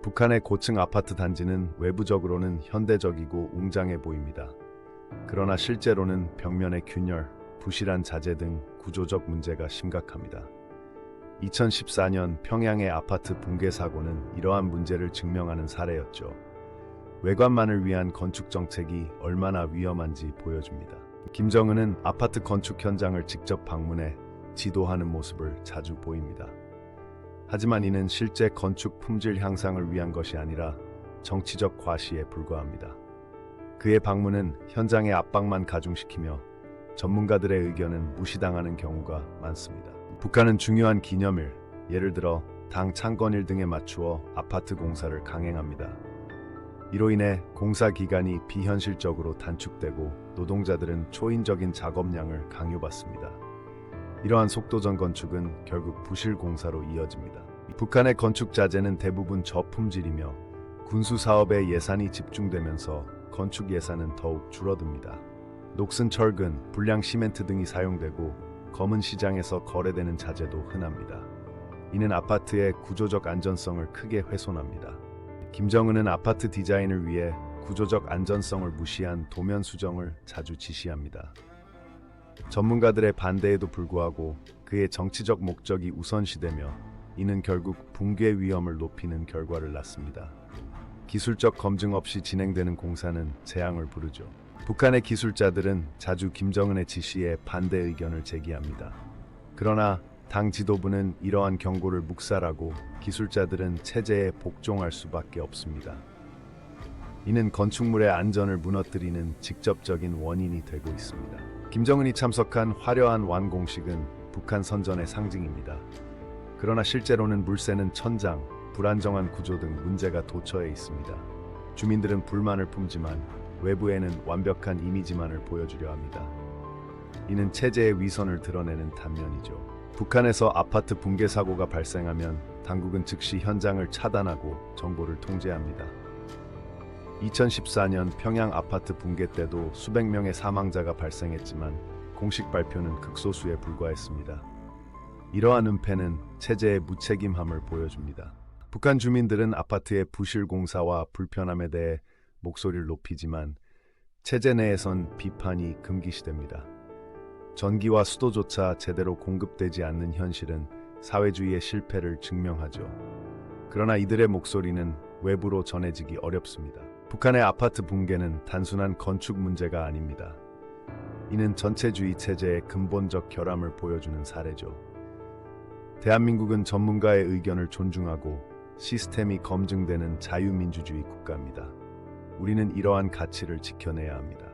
북한의 고층 아파트 단지는 외부적으로는 현대적이고 웅장해 보입니다. 그러나 실제로는 벽면의 균열, 부실한 자재 등 구조적 문제가 심각합니다. 2014년 평양의 아파트 붕괴 사고는 이러한 문제를 증명하는 사례였죠. 외관만을 위한 건축 정책이 얼마나 위험한지 보여줍니다. 김정은은 아파트 건축 현장을 직접 방문해 지도하는 모습을 자주 보입니다. 하지만 이는 실제 건축 품질 향상을 위한 것이 아니라 정치적 과시에 불과합니다. 그의 방문은 현장의 압박만 가중시키며 전문가들의 의견은 무시당하는 경우가 많습니다. 북한은 중요한 기념일, 예를 들어 당 창건일 등에 맞추어 아파트 공사를 강행합니다. 이로 인해 공사 기간이 비현실적으로 단축되고 노동자들은 초인적인 작업량을 강요받습니다. 이러한 속도전 건축은 결국 부실 공사로 이어집니다. 북한의 건축 자재는 대부분 저품질이며 군수 사업에 예산이 집중되면서 건축 예산은 더욱 줄어듭니다. 녹슨 철근, 불량 시멘트 등이 사용되고 검은 시장에서 거래되는 자재도 흔합니다. 이는 아파트의 구조적 안전성을 크게 훼손합니다. 김정은은 아파트 디자인을 위해 구조적 안전성을 무시한 도면 수정을 자주 지시합니다. 전문가들의 반대에도 불구하고 그의 정치적 목적이 우선시되며 이는 결국 붕괴 위험을 높이는 결과를 낳습니다. 기술적 검증 없이 진행되는 공사는 재앙을 부르죠. 북한의 기술자들은 자주 김정은의 지시에 반대 의견을 제기합니다. 그러나 당 지도부는 이러한 경고를 묵살하고 기술자들은 체제에 복종할 수밖에 없습니다. 이는 건축물의 안전을 무너뜨리는 직접적인 원인이 되고 있습니다. 김정은이 참석한 화려한 완공식은 북한 선전의 상징입니다. 그러나 실제로는 물새는 천장, 불안정한 구조 등 문제가 도처에 있습니다. 주민들은 불만을 품지만 외부에는 완벽한 이미지만을 보여주려 합니다. 이는 체제의 위선을 드러내는 단면이죠. 북한에서 아파트 붕괴 사고가 발생하면 당국은 즉시 현장을 차단하고 정보를 통제합니다. 2014년 평양 아파트 붕괴 때도 수백 명의 사망자가 발생했지만 공식 발표는 극소수에 불과했습니다. 이러한 은폐는 체제의 무책임함을 보여줍니다. 북한 주민들은 아파트의 부실 공사와 불편함에 대해 목소리를 높이지만 체제 내에선 비판이 금기시됩니다. 전기와 수도조차 제대로 공급되지 않는 현실은 사회주의의 실패를 증명하죠. 그러나 이들의 목소리는 외부로 전해지기 어렵습니다. 북한의 아파트 붕괴는 단순한 건축 문제가 아닙니다. 이는 전체주의 체제의 근본적 결함을 보여주는 사례죠. 대한민국은 전문가의 의견을 존중하고 시스템이 검증되는 자유민주주의 국가입니다. 우리는 이러한 가치를 지켜내야 합니다.